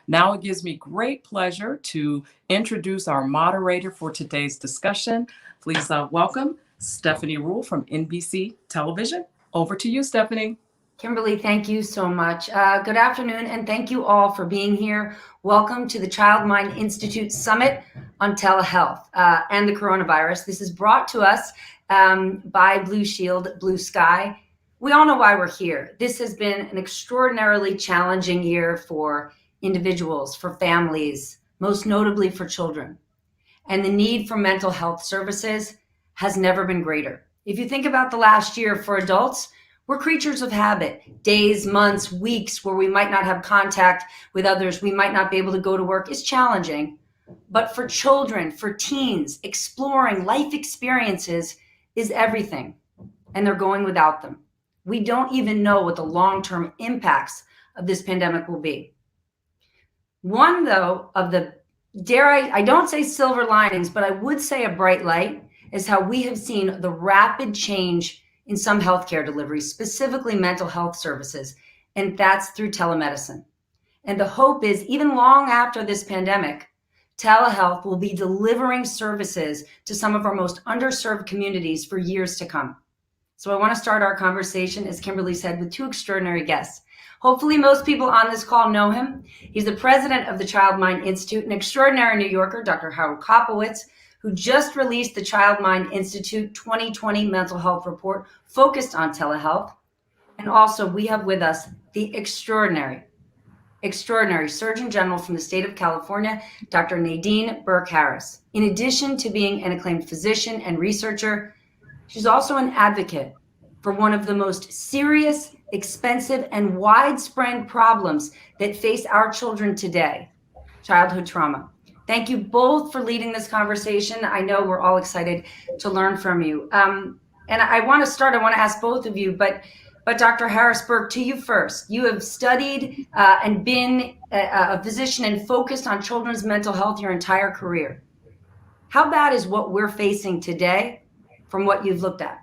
Now it gives me great pleasure to introduce our moderator for today's discussion. Please welcome Stephanie Ruhle from NBC Television. Over to you, Stephanie. Kimberly, thank you so much. Good afternoon, and thank you all for being here. Welcome to the Child Mind Institute Summit on Telehealth and the coronavirus. This is brought to us by Blue Shield, Blue Sky. We all know why we're here. This has been an extraordinarily challenging year for individuals, for families, most notably for children. And the need for mental health services has never been greater. If you think about the last year for adults, we're creatures of habit. Days, months, weeks where we might not have contact with others, we might not be able to go to work is challenging. But for children, for teens, exploring life experiences is everything, and they're going without them. We don't even know what the long-term impacts of this pandemic will be. One, though, of the, I don't say silver linings, but I would say a bright light is how we have seen the rapid change in some healthcare delivery, specifically mental health services, and that's through telemedicine. And the hope is, even long after this pandemic, telehealth will be delivering services to some of our most underserved communities for years to come. So I want to start our conversation, as Kimberly said, with two extraordinary guests. Hopefully most people on this call know him. He's the president of the Child Mind Institute, an extraordinary New Yorker, Dr. Koplewicz, who just released the Child Mind Institute 2020 mental health report focused on telehealth. And also we have with us the extraordinary Surgeon General from the state of California, Dr. Nadine Burke Harris. In addition to being an acclaimed physician and researcher, she's also an advocate for one of the most serious, expensive, and widespread problems that face our children today, childhood trauma. Thank you both for leading this conversation. I know we're all excited to learn from you. And I want to ask both of you, but Dr. Harris Burke, to you first. You have studied and been a physician and focused on children's mental health your entire career. How bad is what we're facing today from what you've looked at?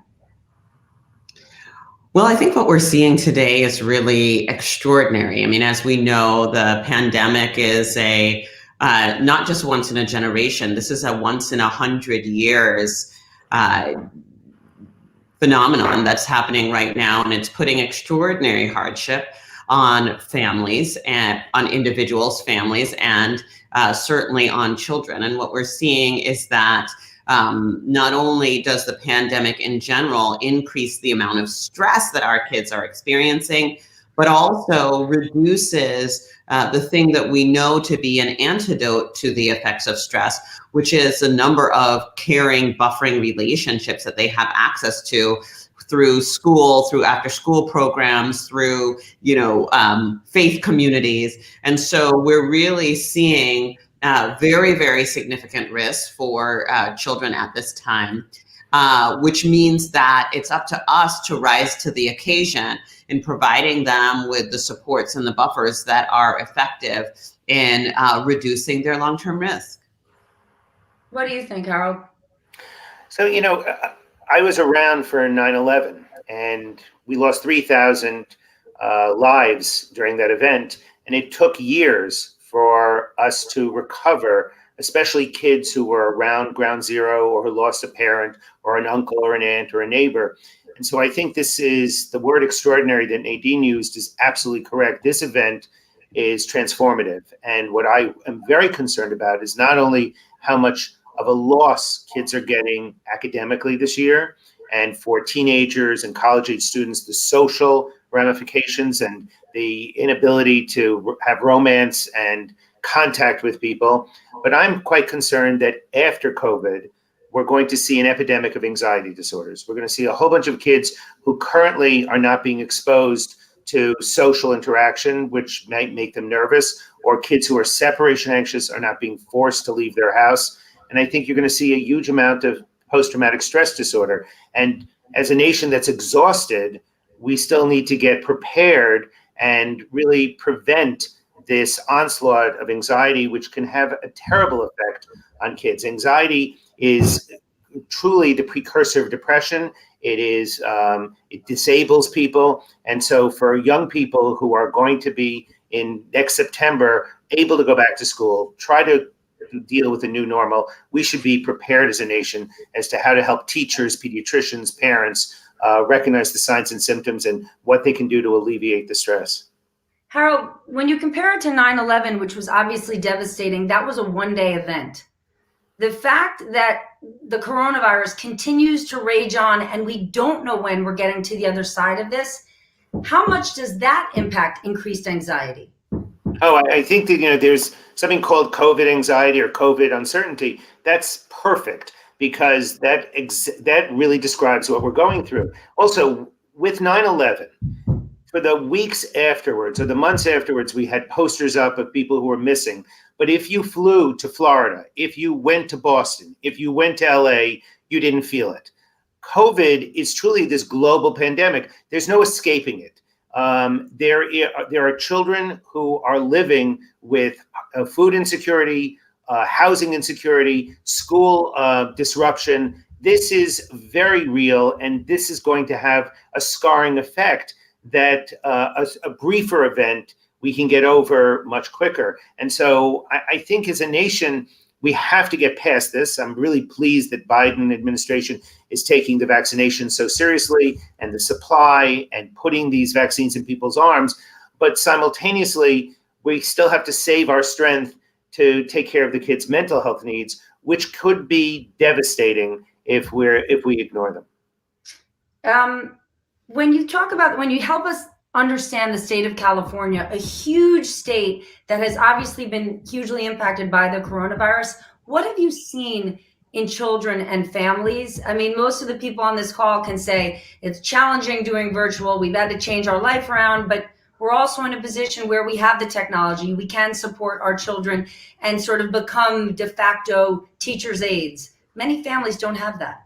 Well, I think what we're seeing today is really extraordinary. I mean, as we know, the pandemic is not just once in a generation. This is a once in 100 years phenomenon that's happening right now, and it's putting extraordinary hardship on families and on individuals' families, and certainly on children. And what we're seeing is that not only does the pandemic in general increase the amount of stress that our kids are experiencing, but also reduces the thing that we know to be an antidote to the effects of stress, which is a number of caring, buffering relationships that they have access to through school, through after school programs, through, faith communities. And so we're really seeing very, very significant risks for children at this time, which means that it's up to us to rise to the occasion in providing them with the supports and the buffers that are effective in reducing their long-term risk. What do you think, Harold? So, I was around for 9/11, and we lost 3,000 lives during that event, and it took years for us to recover, especially kids who were around ground zero or who lost a parent or an uncle or an aunt or a neighbor. And so I think this is the word extraordinary that Nadine used is absolutely correct. This event is transformative. And what I am very concerned about is not only how much of a loss kids are getting academically this year, and for teenagers and college-age students, the social ramifications and the inability to have romance and contact with people. But I'm quite concerned that after COVID, we're going to see an epidemic of anxiety disorders. We're going to see a whole bunch of kids who currently are not being exposed to social interaction, which might make them nervous, or kids who are separation anxious are not being forced to leave their house. And I think you're going to see a huge amount of post-traumatic stress disorder. And as a nation that's exhausted, we still need to get prepared and really prevent this onslaught of anxiety, which can have a terrible effect on kids. Anxiety is truly the precursor of depression. It disables people. And so for young people who are going to be in next September, able to go back to school, try to deal with the new normal, we should be prepared as a nation as to how to help teachers, pediatricians, parents recognize the signs and symptoms and what they can do to alleviate the stress. Harold, when you compare it to 9/11, which was obviously devastating, that was a one-day event. The fact that the coronavirus continues to rage on and we don't know when we're getting to the other side of this, how much does that impact increased anxiety? Oh, I think that, there's something called COVID anxiety or COVID uncertainty. That's perfect because that really describes what we're going through. Also, with 9/11, for the weeks afterwards or the months afterwards, we had posters up of people who were missing. But if you flew to Florida, if you went to Boston, if you went to LA, you didn't feel it. COVID is truly this global pandemic. There's no escaping it. There are children who are living with food insecurity, housing insecurity, school disruption. This is very real, and this is going to have a scarring effect that a briefer event we can get over much quicker. And so I think as a nation, we have to get past this. I'm really pleased that Biden administration is taking the vaccination so seriously and the supply and putting these vaccines in people's arms. But simultaneously, we still have to save our strength to take care of the kids' mental health needs, which could be devastating if we ignore them. When you help us understand the state of California, a huge state that has obviously been hugely impacted by the coronavirus, what have you seen in children and families? I mean, most of the people on this call can say it's challenging doing virtual. We've had to change our life around, but we're also in a position where we have the technology. We can support our children and sort of become de facto teachers' aides. Many families don't have that.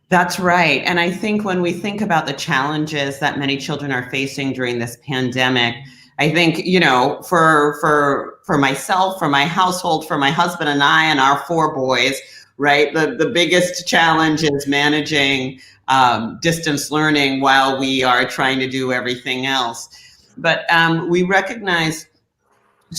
That's right. And I think when we think about the challenges that many children are facing during this pandemic, I think, for myself, for my household, for my husband and I and our 4 boys, right, the biggest challenge is managing distance learning while we are trying to do everything else. But we recognize,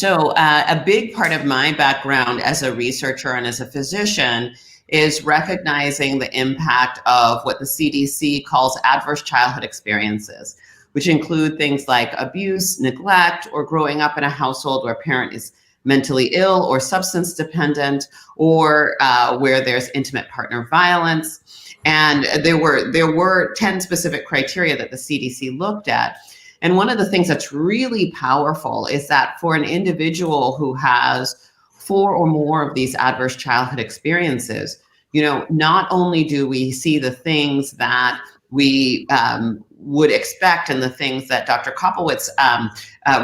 a big part of my background as a researcher and as a physician is recognizing the impact of what the CDC calls adverse childhood experiences, which include things like abuse, neglect, or growing up in a household where a parent is mentally ill or substance dependent, or where there's intimate partner violence. And there were 10 specific criteria that the CDC looked at. And one of the things that's really powerful is that for an individual who has 4 or more of these adverse childhood experiences, not only do we see the things that we would expect and the things that Dr. Koplewicz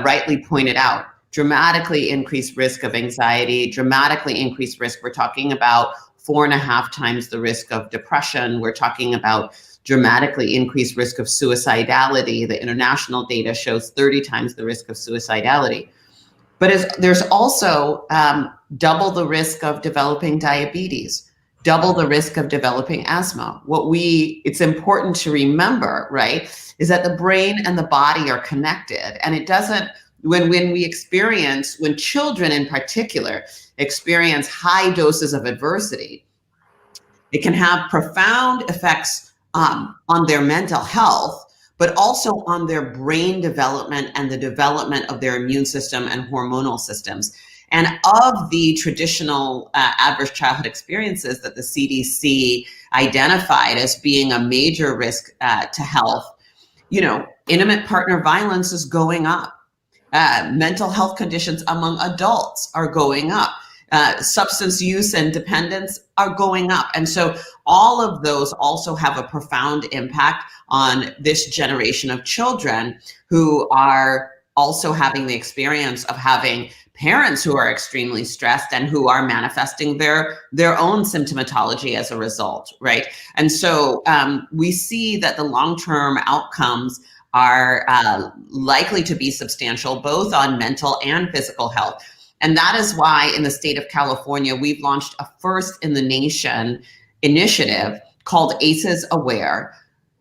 rightly pointed out, dramatically increased risk of anxiety, dramatically increased risk. We're talking about 4.5 times the risk of depression. We're talking about dramatically increased risk of suicidality. The international data shows 30 times the risk of suicidality. But there's also double the risk of developing diabetes, double the risk of developing asthma. It's important to remember, right, is that the brain and the body are connected. And it doesn't, when children in particular experience high doses of adversity, it can have profound effects on their mental health, but also on their brain development and the development of their immune system and hormonal systems. And of the traditional adverse childhood experiences that the CDC identified as being a major risk to health, intimate partner violence is going up. Mental health conditions among adults are going up. Substance use and dependence are going up. And so all of those also have a profound impact on this generation of children who are also having the experience of having parents who are extremely stressed and who are manifesting their own symptomatology as a result, right? And so we see that the long-term outcomes are likely to be substantial, both on mental and physical health. And that is why in the state of California, we've launched a first in the nation initiative called ACEs Aware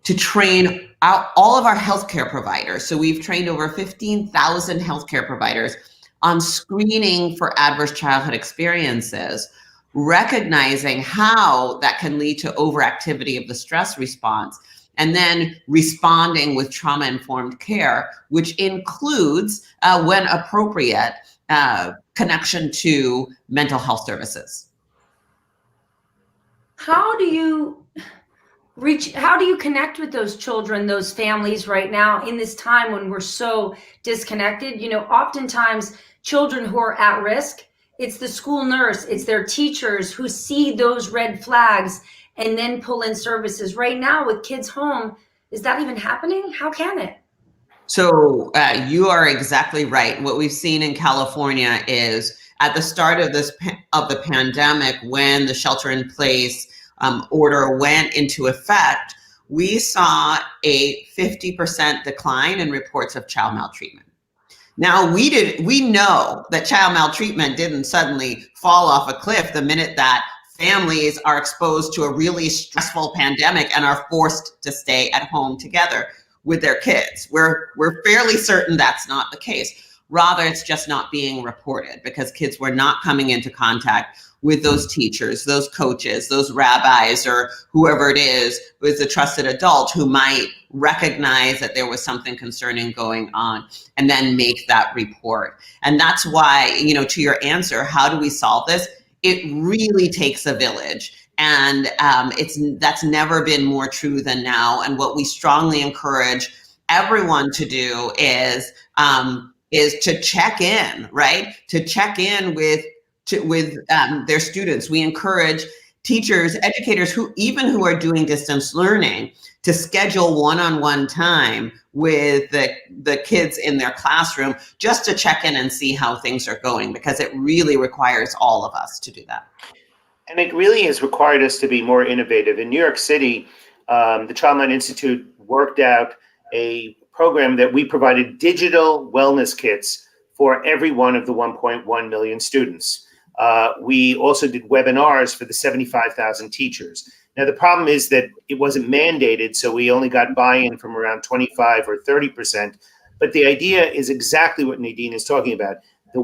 to train all of our healthcare providers, so we've trained over 15,000 healthcare providers on screening for adverse childhood experiences, recognizing how that can lead to overactivity of the stress response, and then responding with trauma-informed care, which includes, when appropriate, connection to mental health services. How do you connect with those children, those families right now in this time when we're so disconnected? Oftentimes children who are at risk, it's the school nurse, it's their teachers who see those red flags and then pull in services. Right now with kids home, is that even happening? How can it? So you are exactly right. What we've seen in California is at the start of the pandemic, when the shelter-in-place order went into effect, we saw a 50% decline in reports of child maltreatment. Now, we know that child maltreatment didn't suddenly fall off a cliff the minute that families are exposed to a really stressful pandemic and are forced to stay at home together with their kids. We're fairly certain that's not the case. Rather, it's just not being reported because kids were not coming into contact with those teachers, those coaches, those rabbis, or whoever it is with a trusted adult who might recognize that there was something concerning going on and then make that report. And that's why, to your answer, how do we solve this? It really takes a village. And that's never been more true than now. And what we strongly encourage everyone to do is to check in, right? To check in with their students. We encourage teachers, educators who are doing distance learning to schedule one-on-one time with the kids in their classroom just to check in and see how things are going, because it really requires all of us to do that. And it really has required us to be more innovative. In New York City, the Childmind Institute worked out a program that we provided digital wellness kits for every one of the 1.1 million students. We also did webinars for the 75,000 teachers. Now, the problem is that it wasn't mandated, so we only got buy-in from around 25 or 30%. But the idea is exactly what Nadine is talking about. The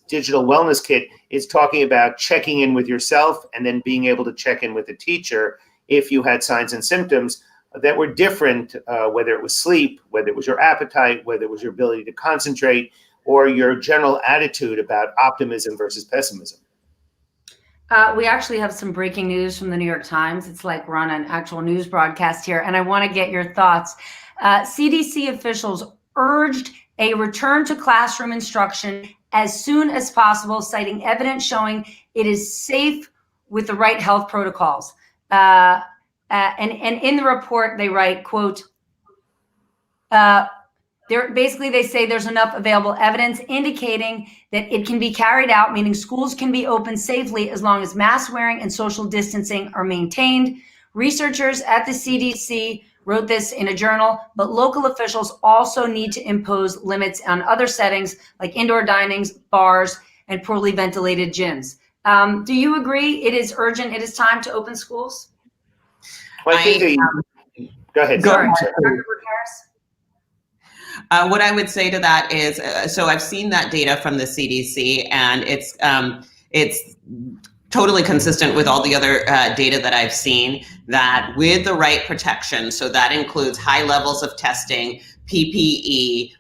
digital wellness kit is talking about checking in with yourself and then being able to check in with the teacher if you had signs and symptoms that were different, whether it was sleep, whether it was your appetite, whether it was your ability to concentrate, or your general attitude about optimism versus pessimism. We actually have some breaking news from the New York Times. It's like we're on an actual news broadcast here, and I want to get your thoughts. CDC officials urged a return to classroom instruction as soon as possible, citing evidence showing it is safe with the right health protocols. And in the report, they write, quote, they say there's enough available evidence indicating that it can be carried out, meaning schools can be open safely as long as mask wearing and social distancing are maintained. Researchers at the CDC wrote this in a journal, but local officials also need to impose limits on other settings like indoor dinings, bars, and poorly ventilated gyms. Do you agree it is urgent, it is time to open schools? Well, I think go ahead. Go ahead. What I would say to that is, so I've seen that data from the CDC, and it's totally consistent with all the other data that I've seen, that with the right protection, so that includes high levels of testing, PPE,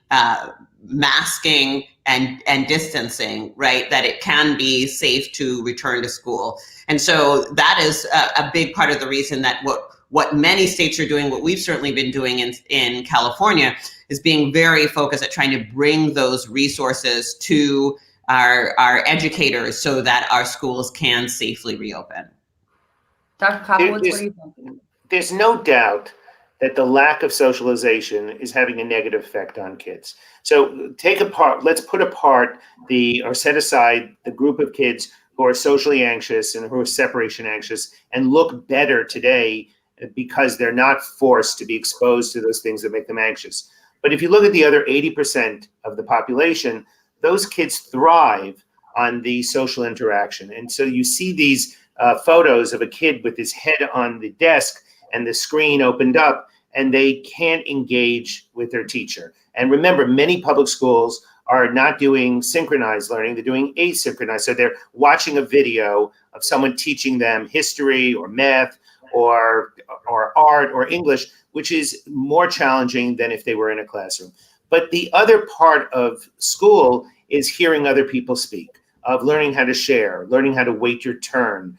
masking, and distancing, right, that it can be safe to return to school. And so that is a big part of the reason that what many states are doing, what we've certainly been doing in California, is being very focused at trying to bring those resources to our educators so that our schools can safely reopen. Dr. Koplewicz, what do you think? There's no doubt that the lack of socialization is having a negative effect on kids. So let's put apart or set aside the group of kids who are socially anxious and who are separation anxious and look better today because they're not forced to be exposed to those things that make them anxious. But if you look at the other 80% of the population, those kids thrive on the social interaction. And so you see these photos of a kid with his head on the desk and the screen opened up, and they can't engage with their teacher. And remember, many public schools are not doing synchronized learning, they're doing asynchronized. So they're watching a video of someone teaching them history or math or art or English, which is more challenging than if they were in a classroom. But the other part of school is hearing other people speak, of learning how to share, learning how to wait your turn,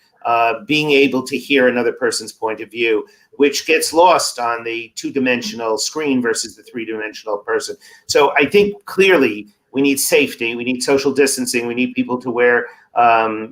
being able to hear another person's point of view, which gets lost on the two-dimensional screen versus the three-dimensional person. So I think clearly we need safety, we need social distancing, we need people to wear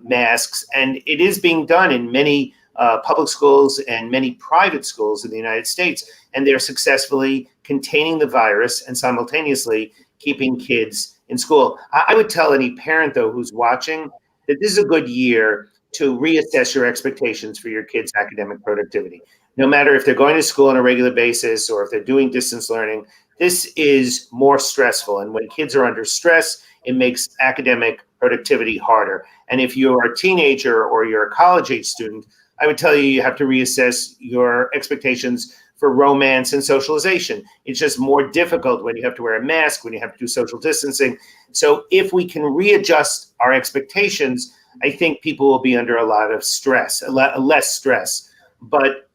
masks, and it is being done in many public schools and many private schools in the United States, and they're successfully containing the virus and simultaneously keeping kids in school. I would tell any parent, though, who's watching that this is a good year to reassess your expectations for your kids' academic productivity. No matter if they're going to school on a regular basis or if they're doing distance learning, this is more stressful. And when kids are under stress, it makes academic productivity harder. And if you're a teenager or you're a college-age student, I would tell you you have to reassess your expectations for romance and socialization. It's just more difficult when you have to wear a mask, when you have to do social distancing. So if we can readjust our expectations, I think people will be under a lot of stress, less stress. But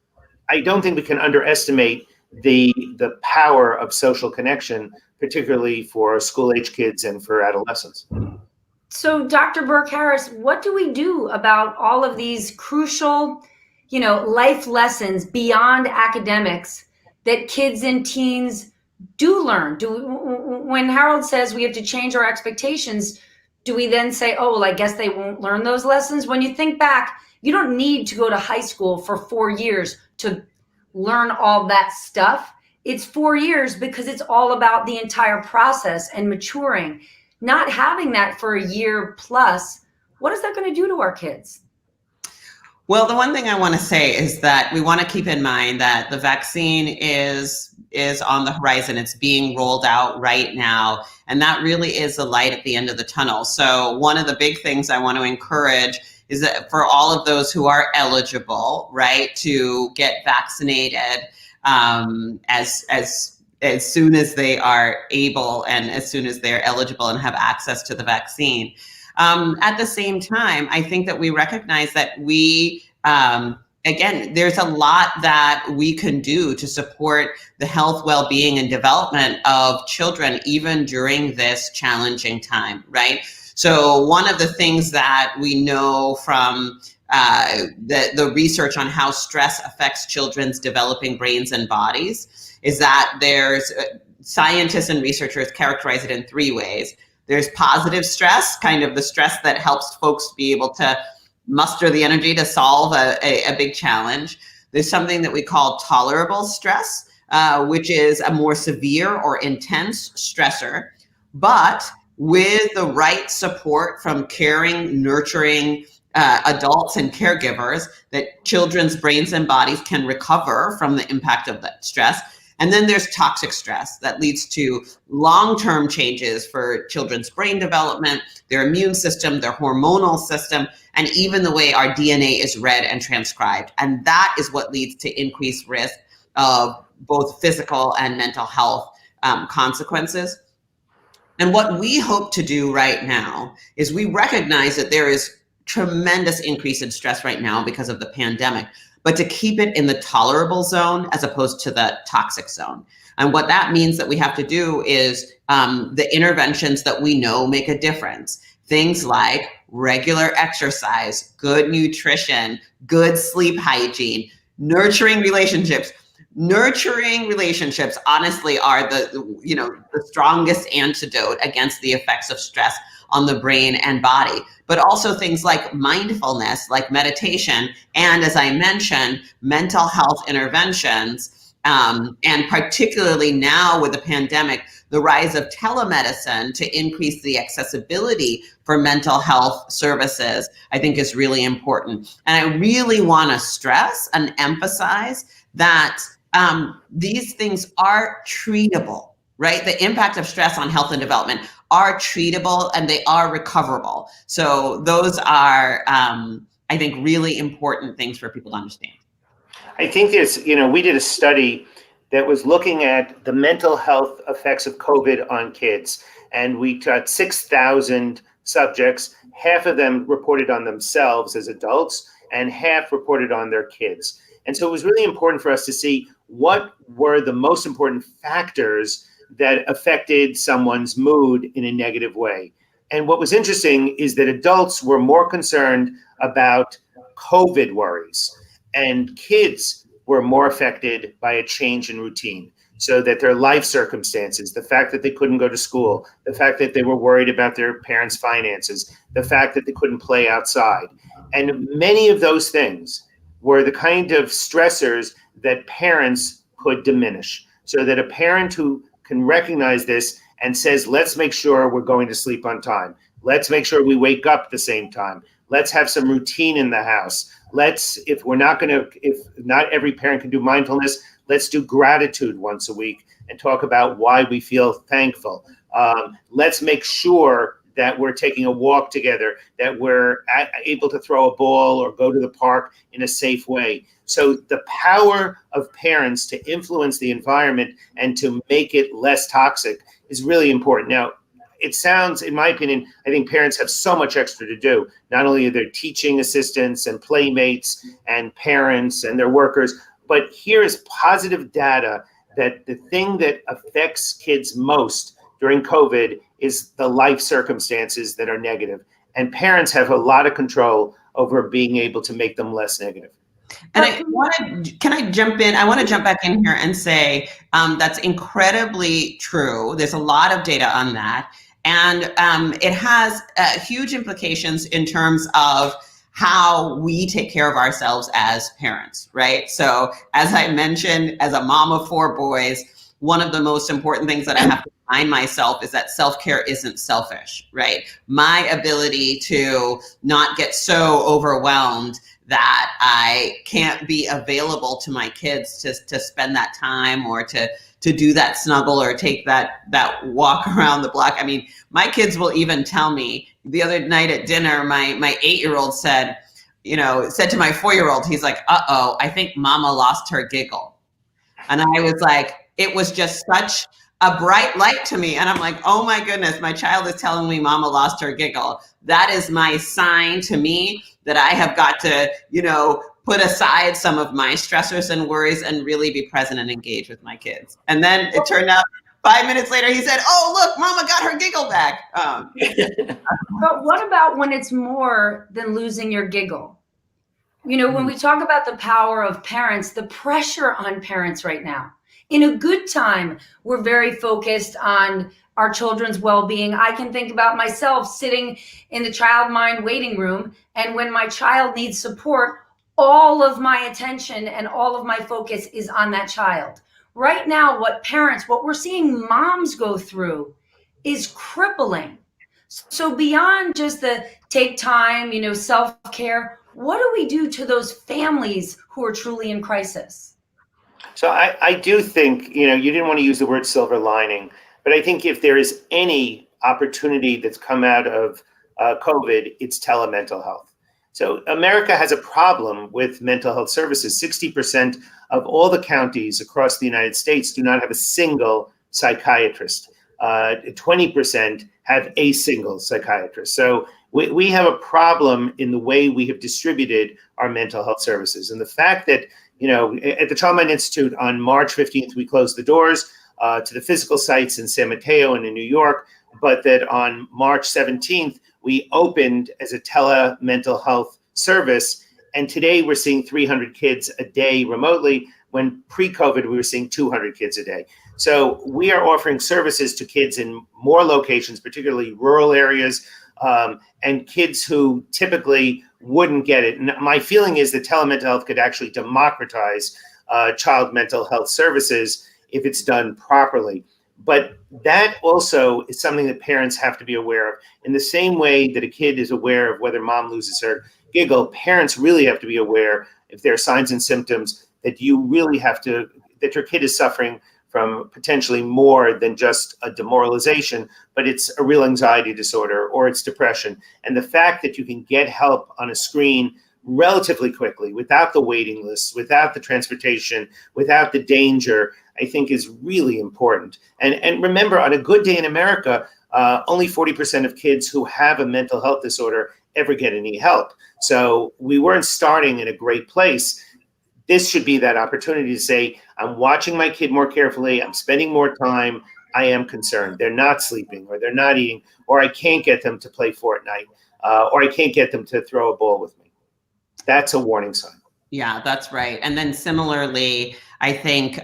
I don't think we can underestimate the power of social connection, particularly for school-age kids and for adolescents. So, Dr. Burke Harris, what do we do about all of these crucial, life lessons beyond academics that kids and teens do learn? When Harold says we have to change our expectations, do we then say, oh, well, I guess they won't learn those lessons? When you think back, you don't need to go to high school for 4 years to learn all that stuff. It's 4 years because it's all about the entire process and maturing. Not having that for a year plus, what is that going to do to our kids? Well, the one thing I want to say is that we want to keep in mind that the vaccine is on the horizon. It's being rolled out right now. And that really is the light at the end of the tunnel. So one of the big things I want to encourage is that for all of those who are eligible, right, to get vaccinated as soon as they are able and as soon as they're eligible and have access to the vaccine. At the same time, I think that we recognize that we, again, there's a lot that we can do to support the health, well-being, and development of children, even during this challenging time, right? So one of the things that we know from the research on how stress affects children's developing brains and bodies is that there's scientists and researchers characterize it in 3 ways. There's positive stress, kind of the stress that helps folks be able to muster the energy to solve a big challenge. There's something that we call tolerable stress, which is a more severe or intense stressor, but with the right support from caring, nurturing adults and caregivers, that children's brains and bodies can recover from the impact of that stress. And then there's toxic stress that leads to long-term changes for children's brain development, their immune system, their hormonal system, and even the way our DNA is read and transcribed. And that is what leads to increased risk of both physical and mental health consequences. And what we hope to do right now is we recognize that there is tremendous increase in stress right now because of the pandemic, but to keep it in the tolerable zone as opposed to the toxic zone. And what that means that we have to do is the interventions that we know make a difference. Things like regular exercise, good nutrition, good sleep hygiene, nurturing relationships. Nurturing relationships, honestly, are the strongest antidote against the effects of stress on the brain and body, but also things like mindfulness, like meditation, and as I mentioned, mental health interventions, and particularly now with the pandemic, the rise of telemedicine to increase the accessibility for mental health services, I think is really important. And I really want to stress and emphasize that these things are treatable, right? The impact of stress on health and development are treatable and they are recoverable. So those are, I think, really important things for people to understand. I think there's, we did a study that was looking at the mental health effects of COVID on kids. And we got 6,000 subjects. Half of them reported on themselves as adults, and half reported on their kids. And so it was really important for us to see what were the most important factors that affected someone's mood in a negative way. And what was interesting is that adults were more concerned about COVID worries, and kids were more affected by a change in routine. So that their life circumstances, the fact that they couldn't go to school, the fact that they were worried about their parents' finances, the fact that they couldn't play outside. And many of those things were the kind of stressors that parents could diminish. So that a parent who can recognize this and says, let's make sure we're going to sleep on time. Let's make sure we wake up at the same time. Let's have some routine in the house. If not every parent can do mindfulness, let's do gratitude once a week and talk about why we feel thankful. Let's make sure that we're taking a walk together, that we're able to throw a ball or go to the park in a safe way. So the power of parents to influence the environment and to make it less toxic is really important. Now, it sounds, in my opinion, I think parents have so much extra to do. Not only are there teaching assistants and playmates and parents and their workers, but here is positive data that the thing that affects kids most during COVID is the life circumstances that are negative. And parents have a lot of control over being able to make them less negative. And can I jump in? I want to jump back in here and say that's incredibly true. There's a lot of data on that. And it has huge implications in terms of how we take care of ourselves as parents, right? So as I mentioned, as a mom of 4 boys, one of the most important things that I have to remind myself is that self-care isn't selfish, right? My ability to not get so overwhelmed that I can't be available to my kids to spend that time or to do that snuggle or take that walk around the block. I mean, my kids will even tell me. The other night at dinner, my 8-year-old said to my 4-year-old, he's like, uh-oh, I think mama lost her giggle. And I was like, it was just such a bright light to me. And I'm like, oh my goodness, my child is telling me mama lost her giggle. That is my sign to me that I have got to, put aside some of my stressors and worries and really be present and engage with my kids. And then it turned out 5 minutes later, he said, oh, look, mama got her giggle back. But what about when it's more than losing your giggle? When we talk about the power of parents, the pressure on parents right now, in a good time, we're very focused on our children's well-being. I can think about myself sitting in the child mind waiting room, and when my child needs support, all of my attention and all of my focus is on that child. Right now, what we're seeing moms go through is crippling. So beyond just the take time, self-care, what do we do to those families who are truly in crisis? So I do think, you didn't want to use the word silver lining, but I think if there is any opportunity that's come out of COVID, it's telemental health. So America has a problem with mental health services. 60% of all the counties across the United States do not have a single psychiatrist. 20% have a single psychiatrist. So we have a problem in the way we have distributed our mental health services. And the fact that, at the Child Mind Institute on March 15th, we closed the doors to the physical sites in San Mateo and in New York, but that on March 17th, we opened as a telemental health service. And today we're seeing 300 kids a day remotely, when pre-COVID we were seeing 200 kids a day. So we are offering services to kids in more locations, particularly rural areas, and kids who typically wouldn't get it. And my feeling is that telemental health could actually democratize child mental health services if it's done properly. But that also is something that parents have to be aware of. In the same way that a kid is aware of whether mom loses her giggle, parents really have to be aware if there are signs and symptoms that that your kid is suffering from potentially more than just a demoralization, but it's a real anxiety disorder or it's depression. And the fact that you can get help on a screen relatively quickly, without the waiting lists, without the transportation, without the danger, I think is really important. And remember, on a good day in America, only 40% of kids who have a mental health disorder ever get any help. So we weren't starting in a great place. This should be that opportunity to say, I'm watching my kid more carefully, I'm spending more time, I am concerned. They're not sleeping, or they're not eating, or I can't get them to play Fortnite, or I can't get them to throw a ball with me. That's a warning sign. Yeah, that's right. And then similarly, I think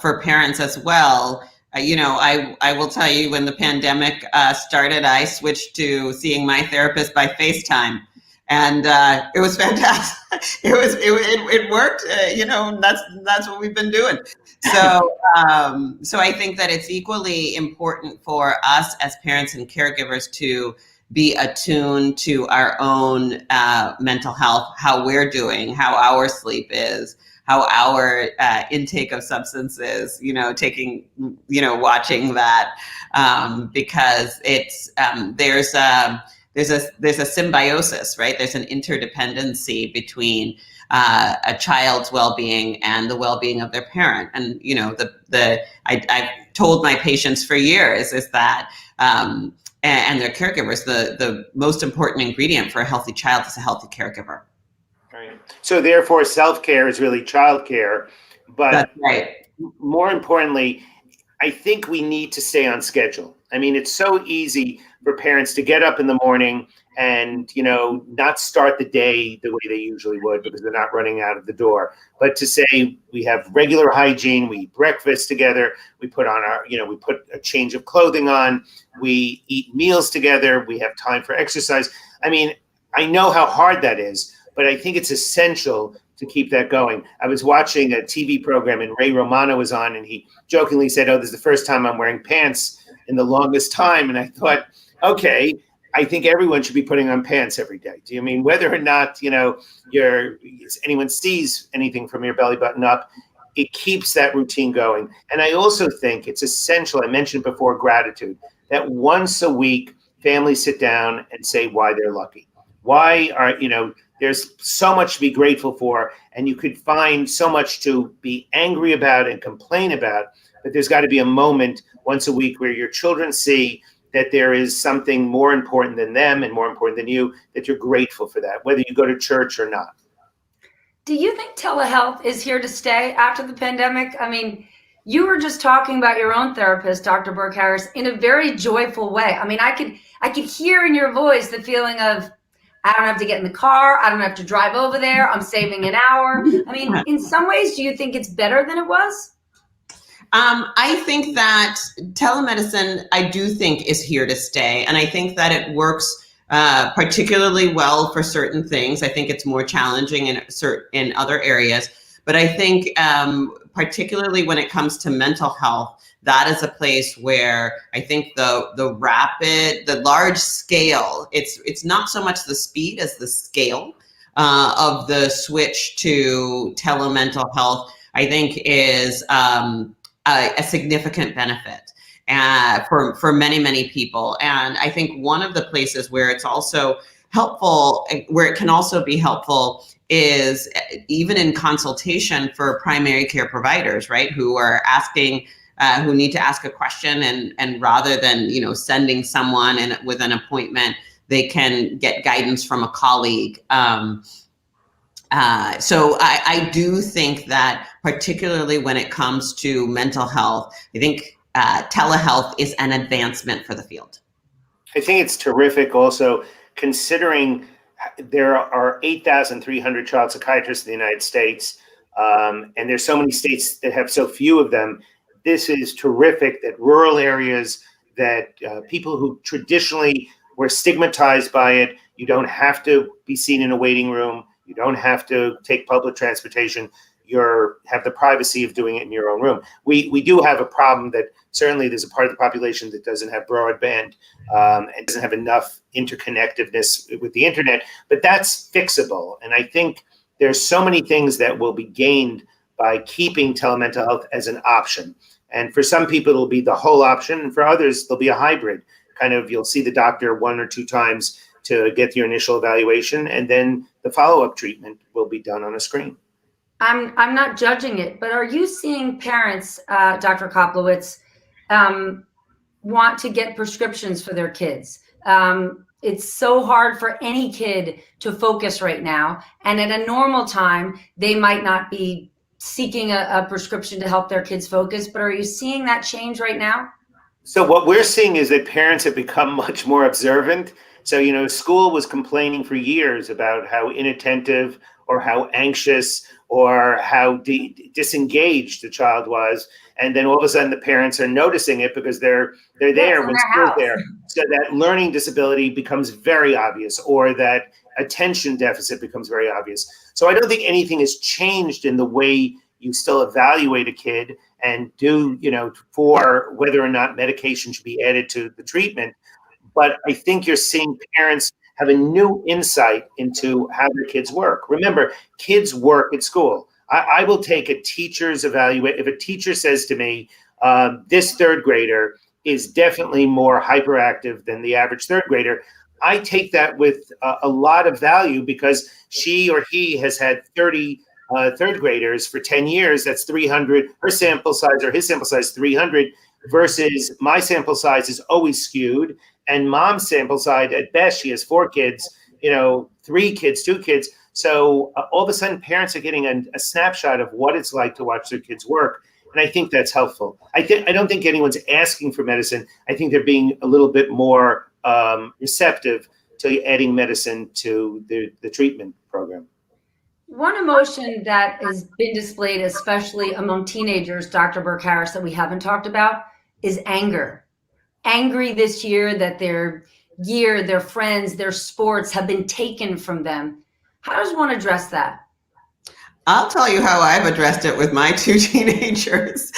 for parents as well, I will tell you, when the pandemic started, I switched to seeing my therapist by FaceTime. And it was fantastic. It worked. That's what we've been doing. So I think that it's equally important for us as parents and caregivers to be attuned to our own mental health, how we're doing, how our sleep is, how our intake of substances, watching that, because it's there's a symbiosis, right? There's an interdependency between a child's well-being and the well-being of their parent. And I've told my patients for years is that and their caregivers, the most important ingredient for a healthy child is a healthy caregiver. Right. So therefore, self-care is really childcare. But that's right. More importantly, I think we need to stay on schedule. I mean, it's so easy for parents to get up in the morning and, not start the day the way they usually would because they're not running out of the door. But to say we have regular hygiene, we eat breakfast together, we put on we put a change of clothing on, we eat meals together, we have time for exercise. I mean, I know how hard that is, but I think it's essential to keep that going. I was watching a TV program and Ray Romano was on, and he jokingly said, "Oh, this is the first time I'm wearing pants in the longest time." And I thought, okay, I think everyone should be putting on pants every day. Do you mean whether or not, anyone sees anything from your belly button up, it keeps that routine going. And I also think it's essential, I mentioned before, gratitude, that once a week, families sit down and say why they're lucky. Why are, there's so much to be grateful for, and you could find so much to be angry about and complain about, but there's got to be a moment once a week where your children see that there is something more important than them and more important than you, that you're grateful for that, whether you go to church or not. Do you think telehealth is here to stay after the pandemic? I mean, you were just talking about your own therapist, Dr. Burke Harris, in a very joyful way. I mean, I could hear in your voice the feeling of, I don't have to get in the car, I don't have to drive over there, I'm saving an hour. I mean, in some ways, do you think it's better than it was? I think that telemedicine, I do think, is here to stay. And I think that it works particularly well for certain things. I think it's more challenging in other areas. But I think particularly when it comes to mental health, that is a place where I think the large scale, it's not so much the speed as the scale of the switch to telemental health, I think is a significant benefit for many, many people. And I think one of the places where it's also helpful, where it can also be helpful, is even in consultation for primary care providers, right, who are asking, who need to ask a question, and rather than sending someone in with an appointment, they can get guidance from a colleague. So I do think that particularly when it comes to mental health, I think telehealth is an advancement for the field. I think it's terrific also, considering there are 8,300 child psychiatrists in the United States, and there's so many states that have so few of them. This is terrific that rural areas, that people who traditionally were stigmatized by it, you don't have to be seen in a waiting room. You don't have to take public transportation. You have the privacy of doing it in your own room. We do have a problem that certainly there's a part of the population that doesn't have broadband and doesn't have enough interconnectedness with the internet, but that's fixable. And I think there's so many things that will be gained by keeping telemental health as an option. And for some people, it'll be the whole option. And for others, there'll be a hybrid. Kind of, you'll see the doctor 1 or 2 times to get your initial evaluation, and then the follow-up treatment will be done on a screen. I'm not judging it, but are you seeing parents, Dr. Koplewicz, want to get prescriptions for their kids? It's so hard for any kid to focus right now. And at a normal time, they might not be seeking a prescription to help their kids focus, but are you seeing that change right now? So what we're seeing is that parents have become much more observant. So, school was complaining for years about how inattentive or how anxious or how disengaged the child was. And then all of a sudden the parents are noticing it because they're there when school's there. So that learning disability becomes very obvious, or that attention deficit becomes very obvious. So I don't think anything has changed in the way you still evaluate a kid and do, for whether or not medication should be added to the treatment. But I think you're seeing parents have a new insight into how their kids work. Remember, kids work at school. I will take a teacher's evaluation. If a teacher says to me, this third grader is definitely more hyperactive than the average third grader, I take that with a lot of value, because she or he has had 30 third graders for 10 years. That's 300. Her sample size or his sample size, 300, versus my sample size is always skewed. And mom's sample size, at best, she has 4 kids, 3 kids, 2 kids. So all of a sudden, parents are getting a snapshot of what it's like to watch their kids work. And I think that's helpful. I don't think anyone's asking for medicine. I think they're being a little bit more receptive to adding medicine to the treatment program. One emotion that has been displayed, especially among teenagers, Dr. Burke Harris, that we haven't talked about, is anger. Angry this year that their friends, their sports have been taken from them. How does one address that? I'll tell you how I've addressed it with my 2 teenagers.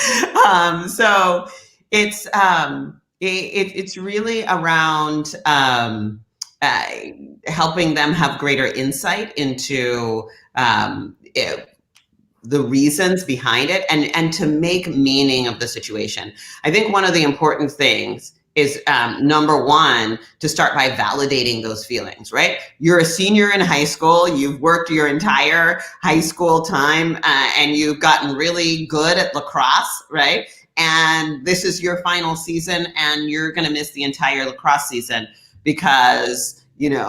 So it's really around helping them have greater insight into the reasons behind it, and to make meaning of the situation. I think one of the important things is, number one, to start by validating those feelings, right? You're a senior in high school, you've worked your entire high school time, and you've gotten really good at lacrosse, right? And this is your final season, and you're gonna miss the entire lacrosse season because, there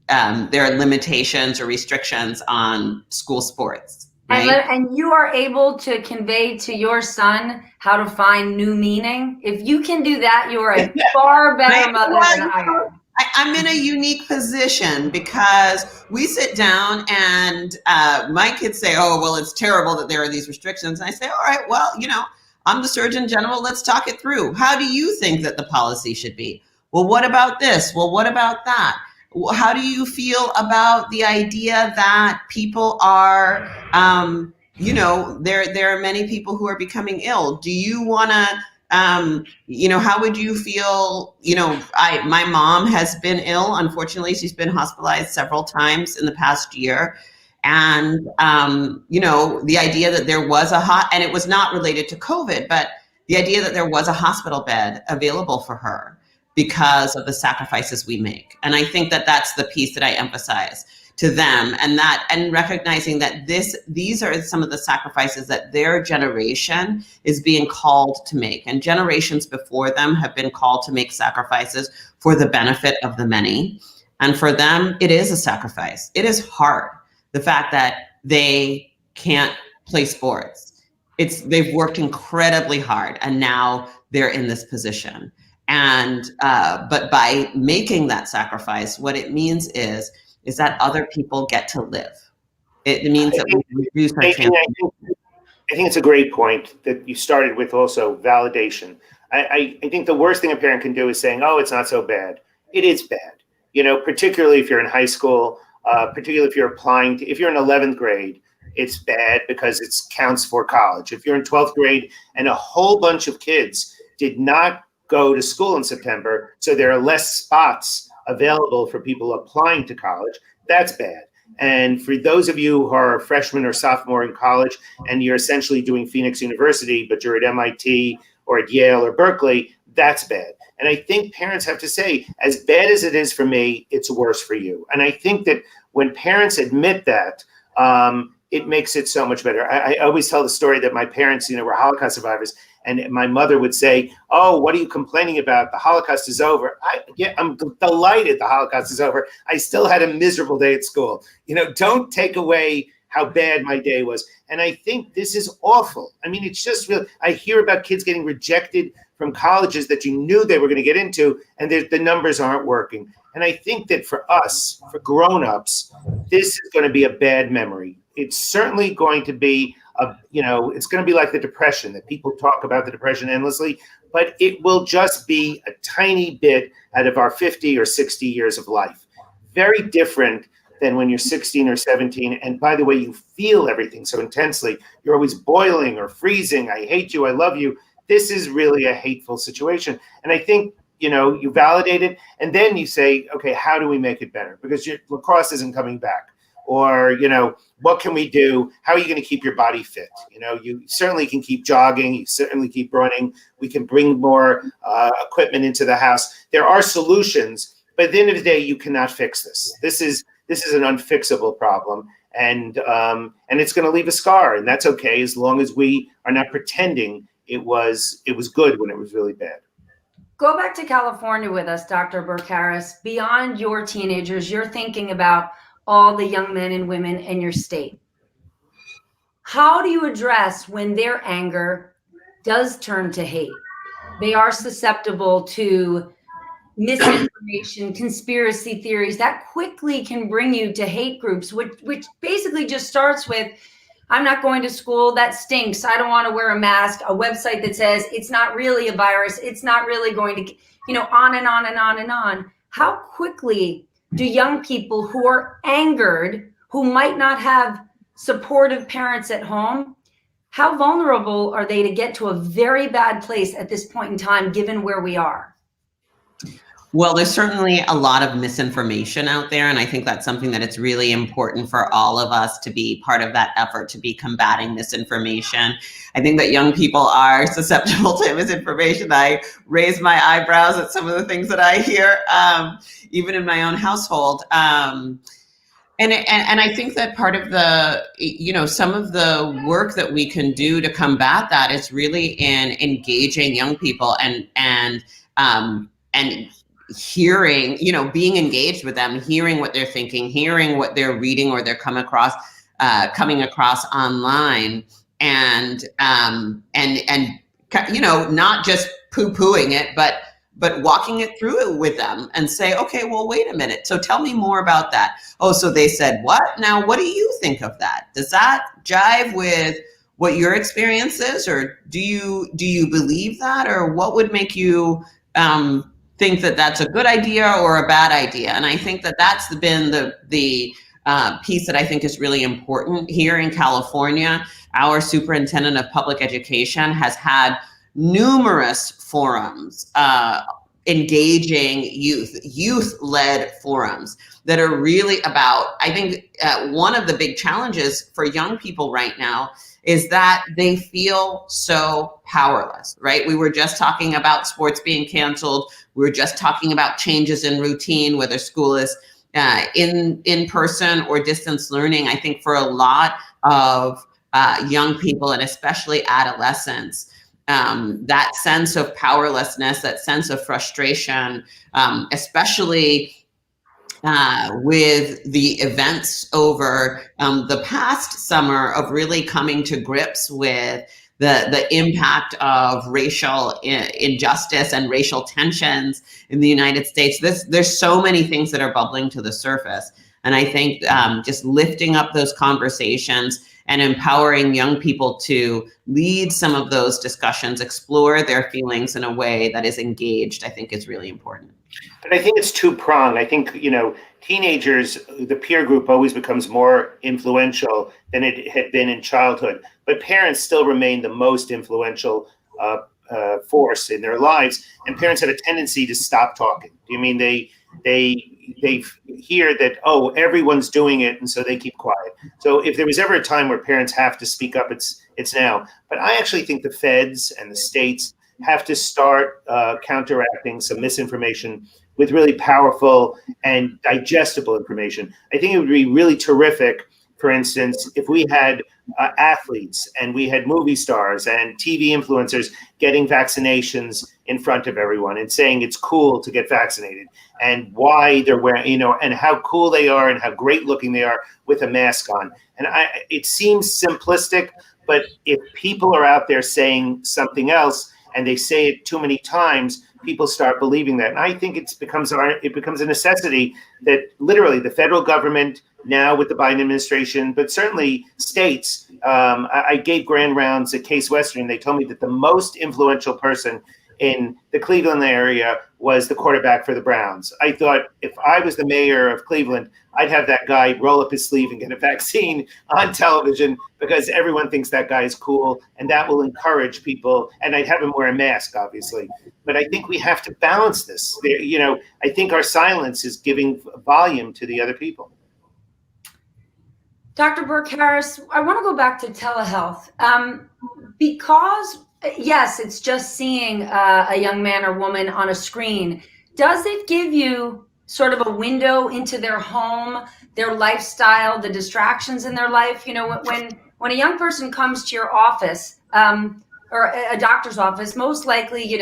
are limitations or restrictions on school sports. Right? And you are able to convey to your son how to find new meaning. If you can do that, you are a far better mother than I am. I'm in a unique position because we sit down and my kids say, oh, well, it's terrible that there are these restrictions. And I say, all right, well, I'm the Surgeon General. Let's talk it through. How do you think that the policy should be? Well, what about this? Well, what about that? How do you feel about the idea that people are, there are many people who are becoming ill? Do you want to, how would you feel? My mom has been ill. Unfortunately, she's been hospitalized several times in the past year. And, the idea that there was and it was not related to COVID, but the idea that there was a hospital bed available for her because of the sacrifices we make. And I think that that's the piece that I emphasize to them, and recognizing that these are some of the sacrifices that their generation is being called to make. And generations before them have been called to make sacrifices for the benefit of the many. And for them, it is a sacrifice. It is hard. The fact that they can't play sports. They've worked incredibly hard, and now they're in this position. And but by making that sacrifice, what it means is that other people get to live. It means that we reduce our chances. I think it's a great point that you started with, also validation. I think the worst thing a parent can do is saying, oh, it's not so bad. It is bad. Particularly if you're in high school, particularly if you're if you're in 11th grade, it's bad because it counts for college. If you're in 12th grade and a whole bunch of kids did not go to school in September, so there are less spots available for people applying to college, that's bad. And for those of you who are a freshman or sophomore in college and you're essentially doing Phoenix University, but you're at MIT or at Yale or Berkeley, that's bad. And I think parents have to say, as bad as it is for me, it's worse for you. And I think that when parents admit that, it makes it so much better. I always tell the story that my parents, were Holocaust survivors, and my mother would say, "Oh, what are you complaining about? The Holocaust is over." I'm delighted the Holocaust is over. I still had a miserable day at school. Don't take away how bad my day was. And I think this is awful. I mean, it's just real. I hear about kids getting rejected from colleges that you knew they were going to get into, and the numbers aren't working. And I think that for us, for grown-ups, this is going to be a bad memory. It's certainly going to be it's going to be like the Depression, that people talk about the Depression endlessly, but it will just be a tiny bit out of our 50 or 60 years of life. Very different than when you're 16 or 17. And by the way, you feel everything so intensely. You're always boiling or freezing. I hate you. I love you. This is really a hateful situation. And I think, you validate it, and then you say, okay, how do we make it better? Because your lacrosse isn't coming back. Or, what can we do? How are you going to keep your body fit? You certainly can keep jogging. You certainly keep running. We can bring more equipment into the house. There are solutions, but at the end of the day, you cannot fix this. This is an unfixable problem, and it's going to leave a scar, and that's okay as long as we are not pretending it was good when it was really bad. Go back to California with us, Dr. Burke Harris. Beyond your teenagers, you're thinking about all the young men and women in your state. How do you address when their anger does turn to hate? They are susceptible to misinformation, conspiracy theories that quickly can bring you to hate groups, which basically just starts with, I'm not going to school, that stinks, I don't want to wear a mask, a website that says it's not really a virus, it's not really going to, on and on and on and on. How quickly do young people who are angered, who might not have supportive parents at home, how vulnerable are they to get to a very bad place at this point in time, given where we are? Well, there's certainly a lot of misinformation out there, and I think that's something that it's really important for all of us to be part of that effort to be combating misinformation. I think that young people are susceptible to misinformation. I raise my eyebrows at some of the things that I hear, even in my own household. And I think that part of the, some of the work that we can do to combat that is really in engaging young people and hearing, being engaged with them, hearing what they're thinking, hearing what they're reading or they're coming across online, and not just poo-pooing it, but walking it through with them and say, okay, well, wait a minute. So tell me more about that. Oh, so they said what? Now, what do you think of that? Does that jive with what your experience is, or do you believe that, or what would make you think that that's a good idea or a bad idea? And I think that that's been the piece that I think is really important here in California. Our superintendent of public education has had numerous forums engaging youth-led forums that are really about, I think one of the big challenges for young people right now is that they feel so powerless, right? We were just talking about sports being canceled. We were just talking about changes in routine, whether school is in person or distance learning. I think for a lot of young people, and especially adolescents, that sense of powerlessness, that sense of frustration, especially with the events over the past summer of really coming to grips with the impact of racial injustice and racial tensions in the United States. There's so many things that are bubbling to the surface. And I think just lifting up those conversations and empowering young people to lead some of those discussions, explore their feelings in a way that is engaged, I think is really important. But I think it's two-pronged. I think, teenagers, the peer group always becomes more influential than it had been in childhood. But parents still remain the most influential force in their lives. And parents have a tendency to stop talking. I mean, they hear that, oh, everyone's doing it, and so they keep quiet. So if there was ever a time where parents have to speak up, it's now. But I actually think the feds and the states have to start counteracting some misinformation with really powerful and digestible information. I think it would be really terrific, for instance, if we had athletes and we had movie stars and TV influencers getting vaccinations in front of everyone and saying it's cool to get vaccinated and why they're wearing, and how cool they are and how great looking they are with a mask on. And it seems simplistic, but if people are out there saying something else and they say it too many times, people start believing that. And I think it becomes a necessity that literally the federal government, now with the Biden administration, but certainly states. I gave grand rounds at Case Western. They told me that the most influential person in the Cleveland area was the quarterback for the Browns. I thought if I was the mayor of Cleveland, I'd have that guy roll up his sleeve and get a vaccine on television because everyone thinks that guy is cool, and that will encourage people. And I'd have him wear a mask, obviously. But I think we have to balance this. I think our silence is giving volume to the other people. Dr. Burke Harris, I want to go back to telehealth because, yes, it's just seeing a young man or woman on a screen. Does it give you sort of a window into their home, their lifestyle, the distractions in their life? When a young person comes to your office or a doctor's office, most likely,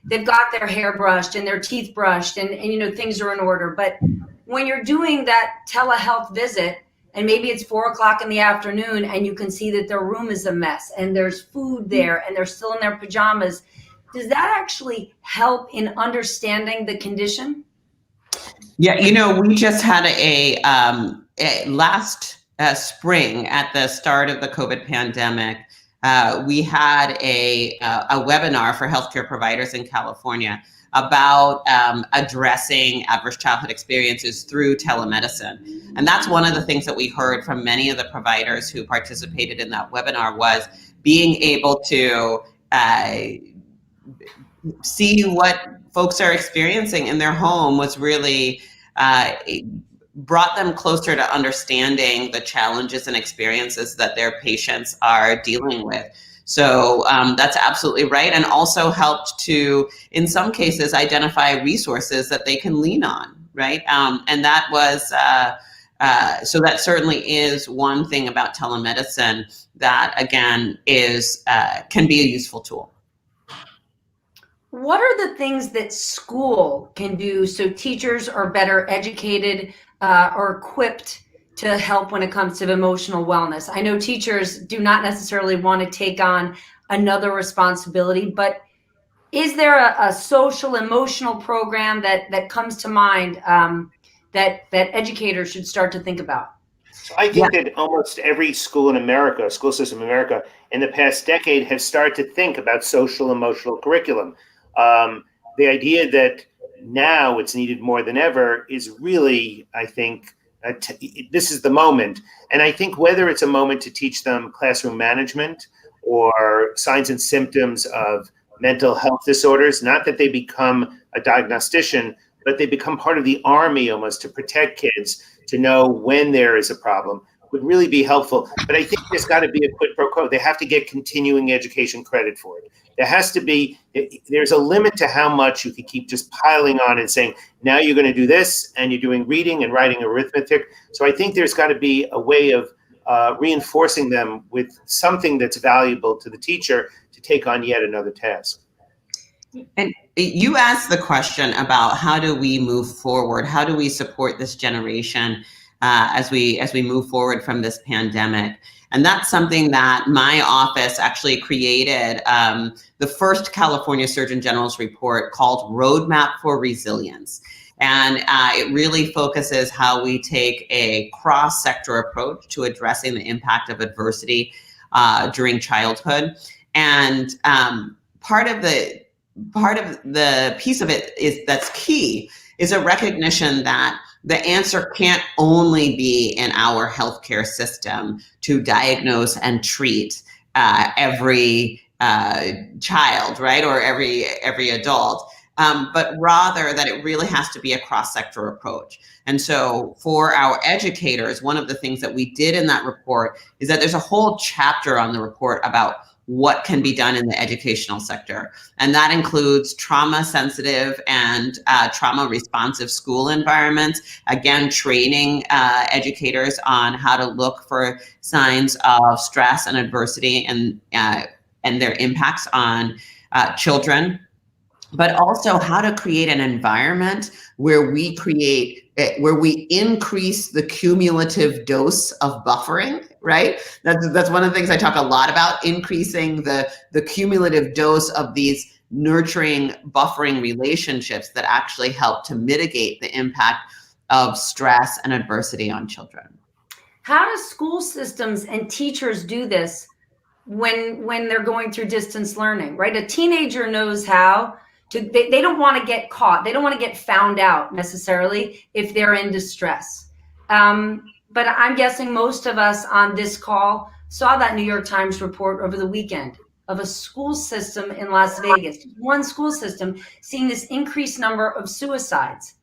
they've got their hair brushed and their teeth brushed and things are in order. But when you're doing that telehealth visit, and maybe it's 4:00 in the afternoon and you can see that their room is a mess and there's food there and they're still in their pajamas, does that actually help in understanding the condition? Yeah, we just had a last spring at the start of the COVID pandemic. We had a webinar for healthcare providers in California about addressing adverse childhood experiences through telemedicine. And that's one of the things that we heard from many of the providers who participated in that webinar was being able to see what folks are experiencing in their home was really brought them closer to understanding the challenges and experiences that their patients are dealing with. So that's absolutely right. And also helped to, in some cases, identify resources that they can lean on, right? And that was, so that certainly is one thing about telemedicine that, again, is can be a useful tool. What are the things that school can do so teachers are better educated or equipped to help when it comes to emotional wellness? I know teachers do not necessarily want to take on another responsibility, but is there a social emotional program that comes to mind that educators should start to think about? So I think that almost every school in America, school system in America, in the past decade has started to think about social emotional curriculum. The idea that now it's needed more than ever is really, I think, this is the moment. And I think whether it's a moment to teach them classroom management or signs and symptoms of mental health disorders, not that they become a diagnostician, but they become part of the army almost to protect kids, to know when there is a problem, would really be helpful. But I think there's got to be a quid pro quo. They have to get continuing education credit for it. There's a limit to how much you could keep just piling on and saying, now you're going to do this, and you're doing reading and writing arithmetic. So I think there's got to be a way of reinforcing them with something that's valuable to the teacher to take on yet another task. And you asked the question about how do we move forward? How do we support this generation as we move forward from this pandemic? And that's something that my office actually created the first California Surgeon General's report called Roadmap for Resilience. And it really focuses how we take a cross-sector approach to addressing the impact of adversity during childhood. And part of the piece of it that's key is a recognition that the answer can't only be in our healthcare system to diagnose and treat every child, right, or every adult, but rather that it really has to be a cross-sector approach. And so for our educators, one of the things that we did in that report is that there's a whole chapter on the report about what can be done in the educational sector. And that includes trauma sensitive and trauma responsive school environments. Again, training educators on how to look for signs of stress and adversity and their impacts on children, but also how to create an environment where we increase the cumulative dose of buffering, right? That's one of the things I talk a lot about, increasing the cumulative dose of these nurturing, buffering relationships that actually help to mitigate the impact of stress and adversity on children. How do school systems and teachers do this when they're going through distance learning, right? A teenager knows how to, they don't want to get caught. They don't want to get found out necessarily if they're in distress. But I'm guessing most of us on this call saw that New York Times report over the weekend of a school system in Las Vegas, one school system seeing this increased number of suicides.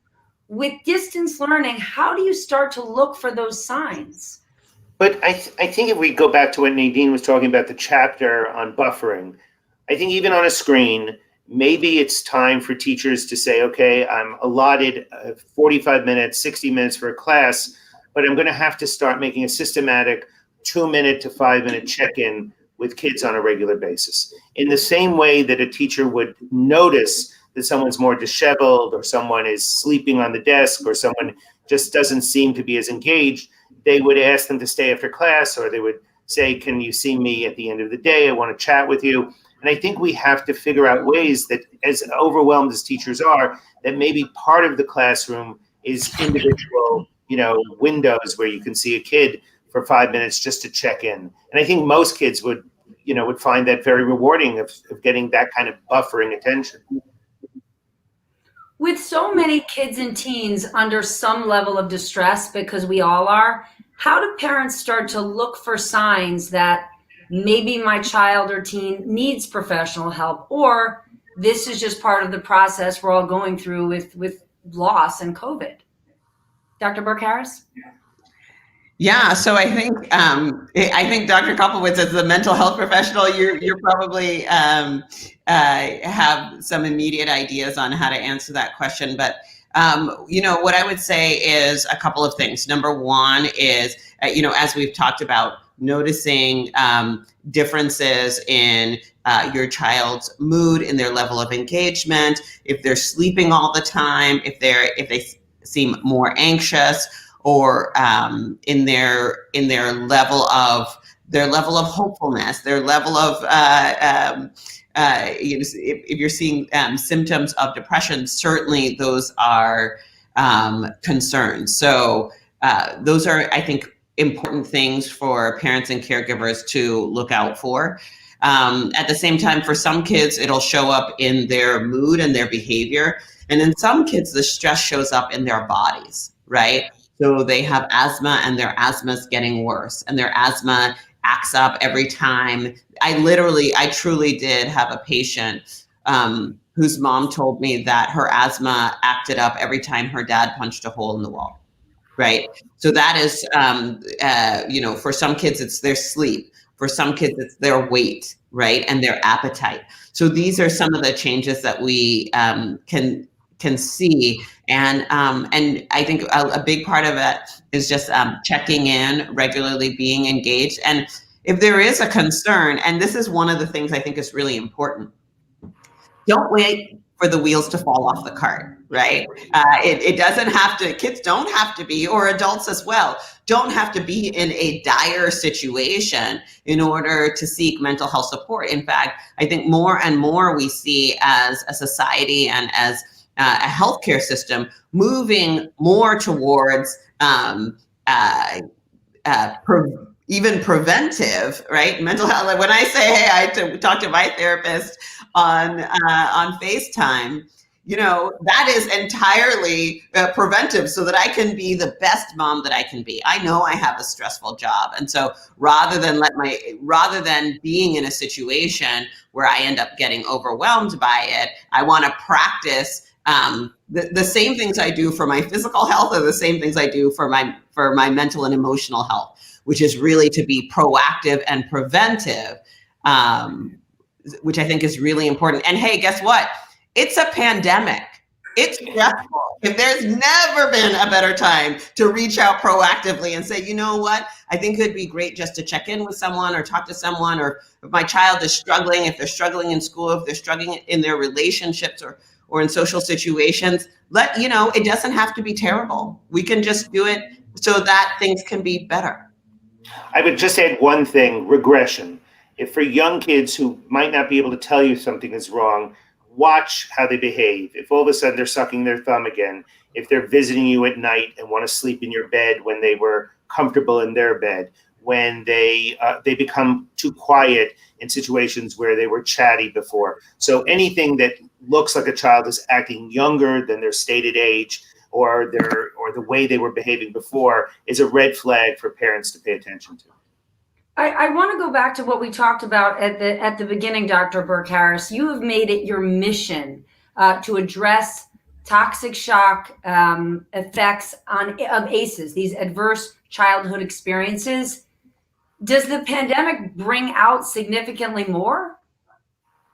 With distance learning, how do you start to look for those signs? But I think if we go back to what Nadine was talking about, the chapter on buffering, I think even on a screen, maybe it's time for teachers to say, okay, I'm allotted 45 minutes, 60 minutes for a class, but I'm going to have to start making a systematic 2-minute to 5-minute check-in with kids on a regular basis. In the same way that a teacher would notice that someone's more disheveled or someone is sleeping on the desk or someone just doesn't seem to be as engaged, they would ask them to stay after class, or they would say, can you see me at the end of the day? I want to chat with you. And I think we have to figure out ways that, as overwhelmed as teachers are, that maybe part of the classroom is individual, windows where you can see a kid for 5 minutes just to check in. And I think most kids would find that very rewarding of getting that kind of buffering attention. With so many kids and teens under some level of distress, because we all are, how do parents start to look for signs that maybe my child or teen needs professional help, or this is just part of the process we're all going through with loss and COVID? Dr. Burke Harris? Yeah, so I think Dr. Koplewicz, as the mental health professional, you're probably have some immediate ideas on how to answer that question. But what I would say is a couple of things. Number one is, as we've talked about, noticing differences in your child's mood, in their level of engagement, if they're sleeping all the time, if they seem more anxious, or in their level of hopefulness, their level of if you're seeing symptoms of depression, certainly those are concerns. So those are, I think, important things for parents and caregivers to look out for. At the same time, for some kids, it'll show up in their mood and their behavior. And in some kids, the stress shows up in their bodies, right? So they have asthma and their asthma is getting worse, and their asthma acts up every time. I truly did have a patient whose mom told me that her asthma acted up every time her dad punched a hole in the wall, right? So that is, for some kids, it's their sleep. For some kids, it's their weight, right? And their appetite. So these are some of the changes that we can see. And I think a big part of it is just checking in regularly, being engaged. And if there is a concern, and this is one of the things I think is really important, don't wait for the wheels to fall off the cart, right? It doesn't have to, kids don't have to be, or adults as well, don't have to be in a dire situation in order to seek mental health support. In fact, I think more and more we see as a society and as a healthcare system moving more towards even preventive, right? Mental health. Like when I say, hey, I talk to my therapist on FaceTime, that is entirely preventive, so that I can be the best mom that I can be. I know I have a stressful job, and so rather than being in a situation where I end up getting overwhelmed by it, I want to practice the same things I do for my physical health are the same things I do for my mental and emotional health, which is really to be proactive and preventive which I think is really important. And hey, guess what? It's a pandemic. It's stressful. If there's never been a better time to reach out proactively and say, you know what, I think it'd be great just to check in with someone or talk to someone, or if my child is struggling, if they're struggling in school, if they're struggling in their relationships or in social situations, it doesn't have to be terrible. We can just do it so that things can be better. I would just add one thing: regression. If for young kids who might not be able to tell you something is wrong, watch how they behave. If all of a sudden they're sucking their thumb again, if they're visiting you at night and want to sleep in your bed when they were comfortable in their bed, when they become too quiet in situations where they were chatty before. So anything that looks like a child is acting younger than their stated age, or the way they were behaving before, is a red flag for parents to pay attention to. I want to go back to what we talked about at the beginning, Dr. Burke Harris. You have made it your mission to address toxic shock effects of ACEs, these adverse childhood experiences. Does the pandemic bring out significantly more?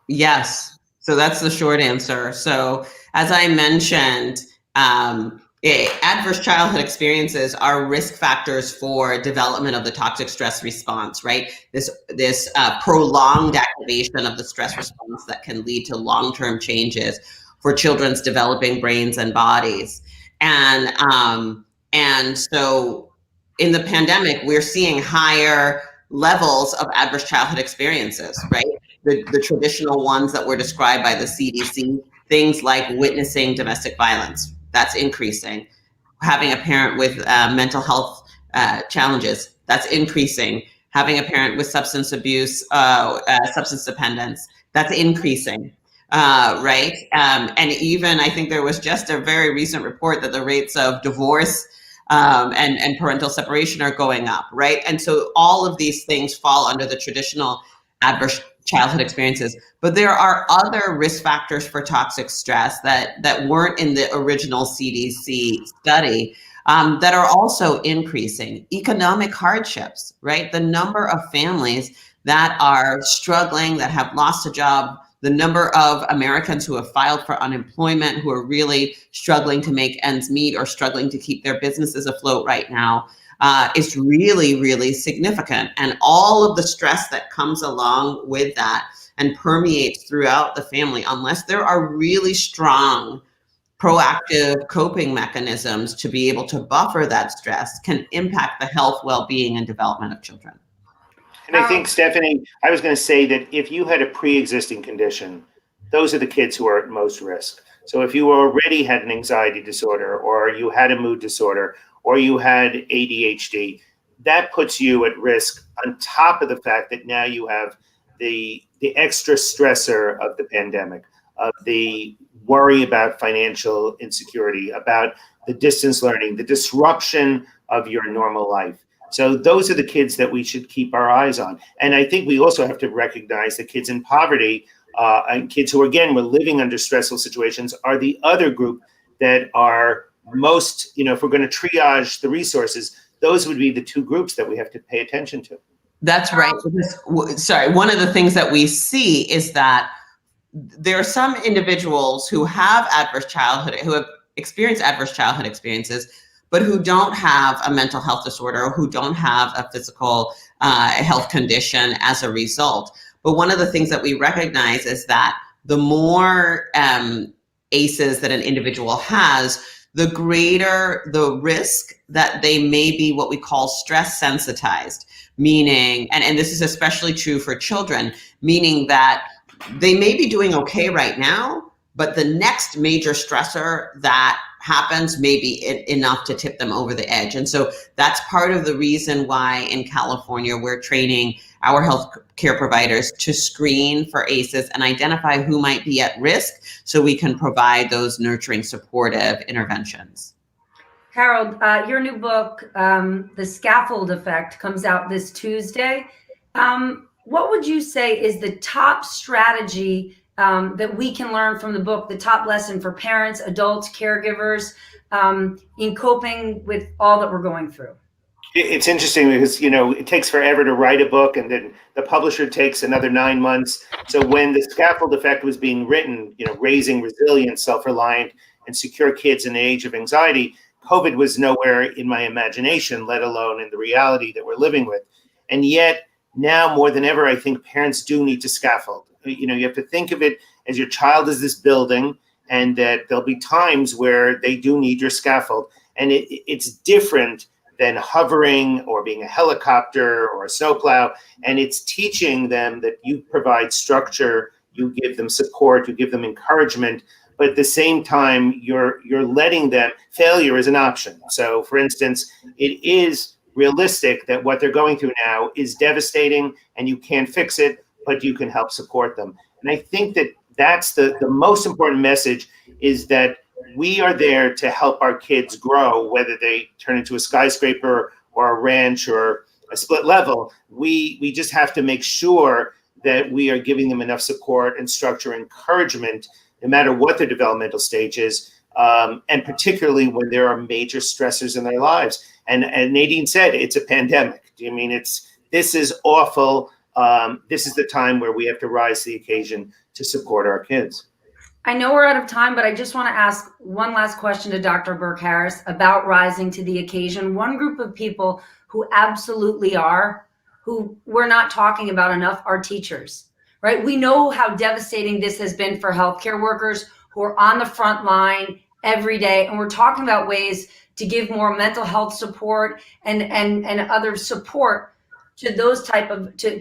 Yes. So that's the short answer. So as I mentioned, adverse childhood experiences are risk factors for development of the toxic stress response, right? This prolonged activation of the stress response that can lead to long-term changes for children's developing brains and bodies. And so in the pandemic, we're seeing higher levels of adverse childhood experiences, right? The traditional ones that were described by the CDC, things like witnessing domestic violence, that's increasing. Having a parent with mental health challenges, that's increasing. Having a parent with substance abuse, substance dependence, that's increasing, right? And even I think there was just a very recent report that the rates of divorce and parental separation are going up, right? And so all of these things fall under the traditional adverse childhood experiences, but there are other risk factors for toxic stress that weren't in the original CDC study that are also increasing. Economic hardships, right? The number of families that are struggling, that have lost a job, the number of Americans who have filed for unemployment, who are really struggling to make ends meet or struggling to keep their businesses afloat right now, is really, really significant. And all of the stress that comes along with that and permeates throughout the family, unless there are really strong proactive coping mechanisms to be able to buffer that stress, can impact the health, well-being, and development of children. And I think, Stephanie, I was going to say that if you had a pre-existing condition, those are the kids who are at most risk. So if you already had an anxiety disorder, or you had a mood disorder, or you had ADHD, that puts you at risk, on top of the fact that now you have the extra stressor of the pandemic, of the worry about financial insecurity, about the distance learning, the disruption of your normal life. So those are the kids that we should keep our eyes on. And I think we also have to recognize that kids in poverty and kids who, again, were living under stressful situations are the other group that are most, if we're going to triage the resources, those would be the two groups that we have to pay attention to. That's right. Sorry, one of the things that we see is that there are some individuals who have experienced adverse childhood experiences, but who don't have a mental health disorder, or who don't have a physical health condition as a result. But one of the things that we recognize is that the more ACEs that an individual has, the greater the risk that they may be what we call stress sensitized, meaning, and this is especially true for children, meaning that they may be doing okay right now, but the next major stressor that happens may be enough to tip them over the edge. And so that's part of the reason why in California, we're training our health care providers to screen for ACEs and identify who might be at risk so we can provide those nurturing, supportive interventions. Harold, your new book, The Scaffold Effect, comes out this Tuesday. What would you say is the top strategy that we can learn from the book, the top lesson for parents, adults, caregivers in coping with all that we're going through? It's interesting because, it takes forever to write a book, and then the publisher takes another 9 months. So when the Scaffold Effect was being written, raising resilient, self-reliant, and secure kids in the age of anxiety, COVID was nowhere in my imagination, let alone in the reality that we're living with. And yet now more than ever, I think parents do need to scaffold. You have to think of it as your child is this building, and that there'll be times where they do need your scaffold. And it's different than hovering or being a helicopter or a snowplow. And it's teaching them that you provide structure, you give them support, you give them encouragement, but at the same time, you're letting them, failure is an option. So for instance, it is realistic that what they're going through now is devastating and you can't fix it, but you can help support them. And I think that that's the most important message, is that we are there to help our kids grow, whether they turn into a skyscraper or a ranch or a split level. We just have to make sure that we are giving them enough support and structure and encouragement, no matter what their developmental stage is, and particularly when there are major stressors in their lives. And Nadine said, it's a pandemic. I mean, this is awful. This is the time where we have to rise to the occasion to support our kids. I know we're out of time, but I just want to ask one last question to Dr. Burke Harris about rising to the occasion. One group of people who absolutely are, who we're not talking about enough, are teachers, right? We know how devastating this has been for healthcare workers who are on the front line every day. And we're talking about ways to give more mental health support and other support to those type of, to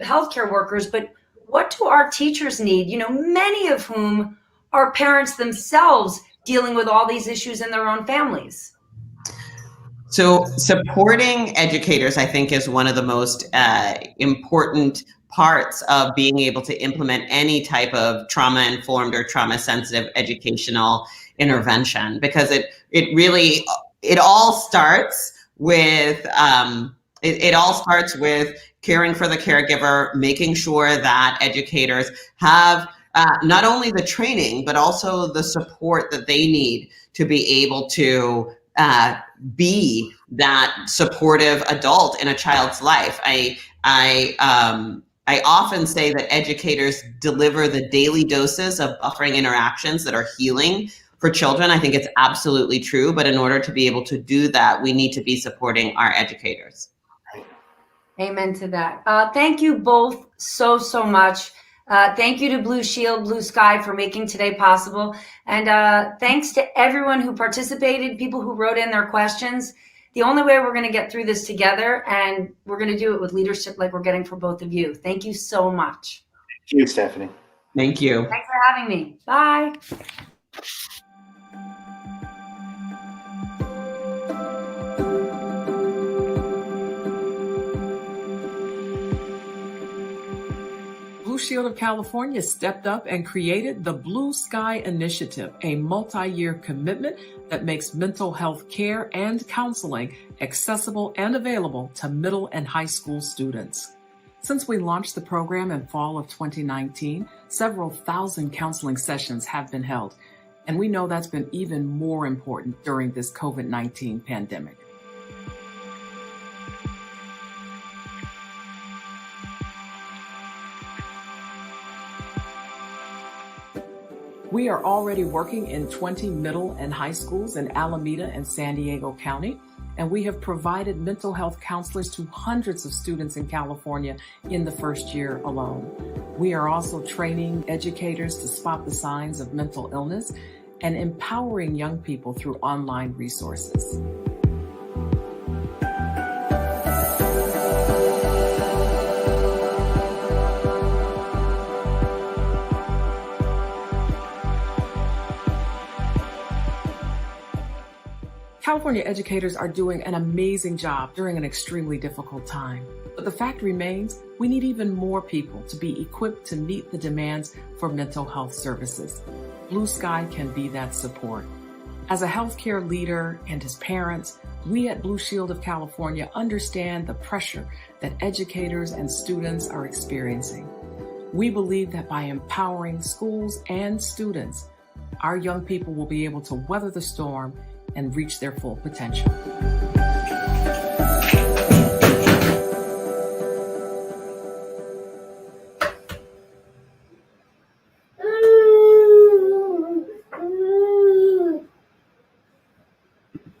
healthcare workers. But what do our teachers need? Many of whom are parents themselves dealing with all these issues in their own families. So supporting educators, I think, is one of the most important parts of being able to implement any type of trauma-informed or trauma-sensitive educational intervention, because it all starts with it all starts with caring for the caregiver, making sure that educators have not only the training, but also the support that they need to be able to be that supportive adult in a child's life. I often say that educators deliver the daily doses of buffering interactions that are healing for children. I think it's absolutely true, but in order to be able to do that, we need to be supporting our educators. Amen to that. Thank you both so much. Thank you to Blue Shield, Blue Sky for making today possible. And thanks to everyone who participated, people who wrote in their questions. The only way we're going to get through this together, and we're going to do it with leadership like we're getting for both of you. Thank you so much. Thank you, Stephanie. Thank you. Thanks for having me. Bye. Blue Shield of California stepped up and created the Blue Sky Initiative, a multi-year commitment that makes mental health care and counseling accessible and available to middle and high school students. Since we launched the program in fall of 2019, several thousand counseling sessions have been held, and we know that's been even more important during this COVID-19 pandemic. We are already working in 20 middle and high schools in Alameda and San Diego County, and we have provided mental health counselors to hundreds of students in California in the first year alone. We are also training educators to spot the signs of mental illness and empowering young people through online resources. California educators are doing an amazing job during an extremely difficult time. But the fact remains, we need even more people to be equipped to meet the demands for mental health services. Blue Sky can be that support. As a healthcare leader and as parents, we at Blue Shield of California understand the pressure that educators and students are experiencing. We believe that by empowering schools and students, our young people will be able to weather the storm and reach their full potential.